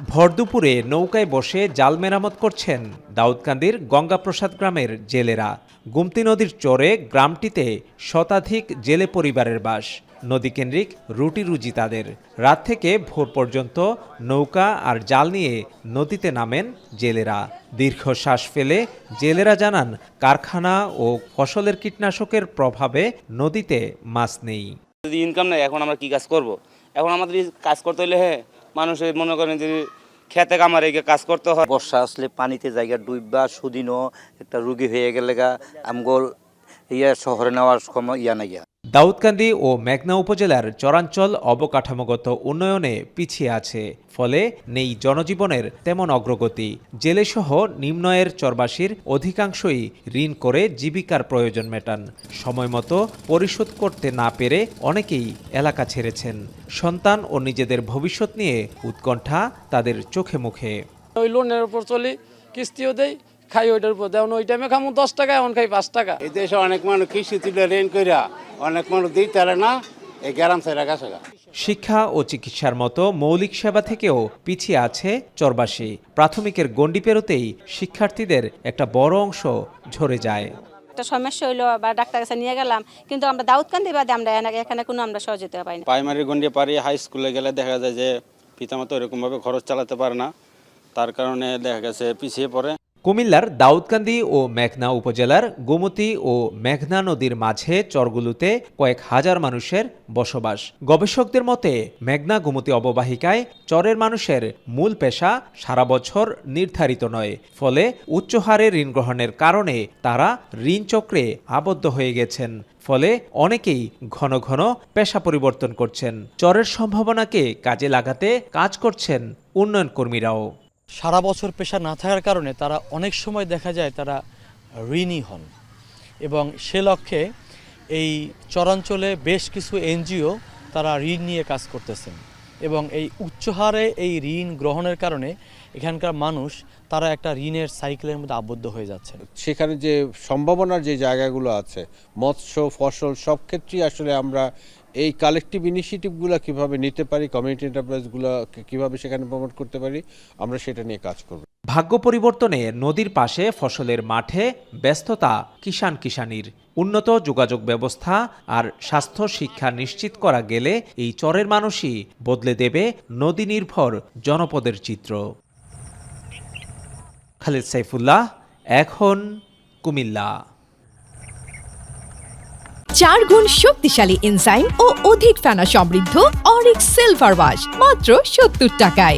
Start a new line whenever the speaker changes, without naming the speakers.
ভরদুপুরে নৌকায় বসে জাল মেরামত করছেন দাউদকান্দির গঙ্গাপ্রসাদ গ্রামের জেলেরা। গুমতি নদীর চরে গ্রামটিতে শতাধিক জেলে পরিবারের বাস। নদীকেন্দ্রিক রুটি রুজি তাদের। রাত থেকে ভোর পর্যন্ত নৌকা আর জাল নিয়ে নদীতে নামেন জেলেরা। দীর্ঘশ্বাস ফেলে জেলেরা জানান, কারখানা ও ফসলের কীটনাশকের প্রভাবে নদীতে মাছ নেই।
যদি ইনকাম নেই, এখন আমরা কি কাজ করব? এখন আমাদের কাজ করতে হলে মানুষের মনে করেন যে খেতে কামারে গিয়ে কাজ করতে হয়।
বর্ষা আসলে পানিতে জায়গা ডুববা সুদিনও একটা রুগী হয়ে গেলে আমগোল শহরে নেওয়ার সময় নাই।
দাউদকান্দি ও মেঘনা উপজেলার চরাঞ্চল অবকাঠামোগত উন্নয়নে পিছিয়ে আছে, ফলে নেই জনজীবনের তেমন অগ্রগতি। জেলেসহ নিম্নয়ের চরবাসীর অধিকাংশই ঋণ করে জীবিকার প্রয়োজন মেটান। সময়মতো পরিশোধ করতে না পেরে অনেকেই এলাকা ছেড়েছেন। সন্তান ও নিজেদের ভবিষ্যৎ নিয়ে উৎকণ্ঠা তাদের চোখে মুখে।
ওই লোনের উপর চলি, কিস্তিও দেই, খাই ওইটার উপর দেওয়া। ওই টাইমে খামু 10 টাকা, এখন খাই 5 টাকা।
এই দেশে অনেক মানুষ কৃষি তুলে ঋণ কইরা অনেক মানুষ দিতে পারে না, এই গ্রাম ছেড়ে গেছে।
শিক্ষা ও চিকিৎসার মতো মৌলিক সেবা থেকেও পিছিয়ে আছে চরবাসী। প্রাথমিকের গণ্ডি পেরোতেই শিক্ষার্থীদের একটা বড় অংশ ঝরে যায়।
একটা সমস্যা হইলো বা ডাক্তার কাছে নিয়ে গেলাম, কিন্তু আমরা দাউদকান্দি বাদে আমরা এখানে কোনো আমরা সহযোগিতা পাই না।
প্রাইমারি গণ্ডি পারি হাই স্কুলে গেলে দেখা যায় যে পিতামাতা এরকমভাবে খরচ চালাতে পারে না, তার কারণে দেখা গেছে পিছিয়ে পড়ে।
কুমিল্লার দাউদকান্দি ও মেঘনা উপজেলার গোমতী ও মেঘনা নদীর মাঝে চরগুলোতে কয়েক হাজার মানুষের বসবাস। গবেষকদের মতে মেঘনা গোমতী অববাহিকায় চরের মানুষের মূল পেশা সারা বছর নির্ধারিত নয়, ফলে উচ্চ হারে ঋণ গ্রহণের কারণে তারা ঋণ চক্রে আবদ্ধ হয়ে গেছেন। ফলে অনেকেই ঘন ঘন পেশা পরিবর্তন করছেন। চরের সম্ভাবনাকে কাজে লাগাতে কাজ করছেন উন্নয়ন কর্মীরাও।
সারা বছর পেশা না থাকার কারণে তারা অনেক সময় দেখা যায় তারা ঋণী হন, এবং সে লক্ষ্যে এই চরাঞ্চলে বেশ কিছু এনজিও তারা ঋণ নিয়ে কাজ করতেছেন, এবং এই উচ্চ হারে এই ঋণ গ্রহণের কারণে এখানকার মানুষ তারা একটা ঋণের সাইকেলের মধ্যে আবদ্ধ হয়ে যাচ্ছে।
সেখানে যে সম্ভাবনার যে জায়গাগুলো আছে, মৎস্য, ফসল, সব ক্ষেত্রেই আসলে আমরা এই কালেকটিভ ইনিশিয়েটিভগুলো কিভাবে নিতে পারি, কমিউনিটি এন্টারপ্রাইজগুলো কিভাবে সেখানে প্রমোট করতে পারি, আমরা সেটা নিয়ে কাজ করব।
ভাগ্য পরিবর্তনে নদীর পাশে ফসলের মাঠে ব্যস্ততা কিষানির। উন্নত যোগাযোগ ব্যবস্থা আর স্বাস্থ্য শিক্ষা নিশ্চিত করা গেলে এই চরের মানুষই বদলে দেবে নদী নির্ভর জনপদের চিত্র। খালিদ সাইফুল্লাহ, এখন কুমিল্লা।
4 গুণ শক্তিশালী এনজাইম ও অধিক ফেনা সমৃদ্ধ অরিক সিলভার ওয়াশ মাত্র 70 টাকায়।